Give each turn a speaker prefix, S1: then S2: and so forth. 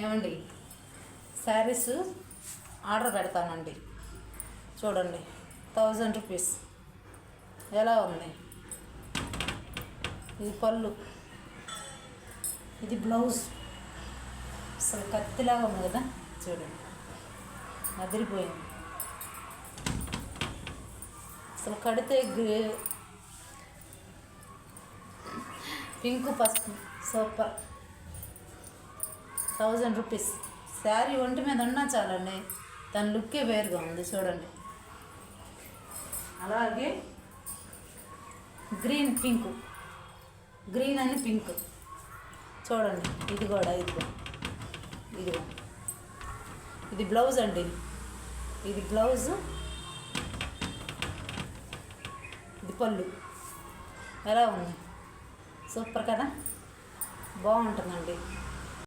S1: ఏమండి, శారీస్ ఆర్డర్ పెడతానండి. చూడండి, 1000 రూపీస్. ఎలా ఉంది? ఇది పళ్ళు, ఇది బ్లౌజ్. అసలు కత్తిలాగా ఉంది కదా, చూడండి, అదిరిపోయింది. అసలు కడితే పింక్ పసుపు సూపర్. 1000 రూపీస్. శారీ ఒంటి మీద ఉన్నా చాలండి, దాని లుక్కే వేరుగా ఉంది. చూడండి, అలాగే గ్రీన్ పింక్, గ్రీన్ అని పింక్. చూడండి, ఇది కూడా ఇదిగో, ఇది బ్లౌజ్ అండి. ఇది బ్లౌజు, ఇది పళ్ళు. ఎలా ఉంది? సూపర్ కదా, బాగుంటుందండి.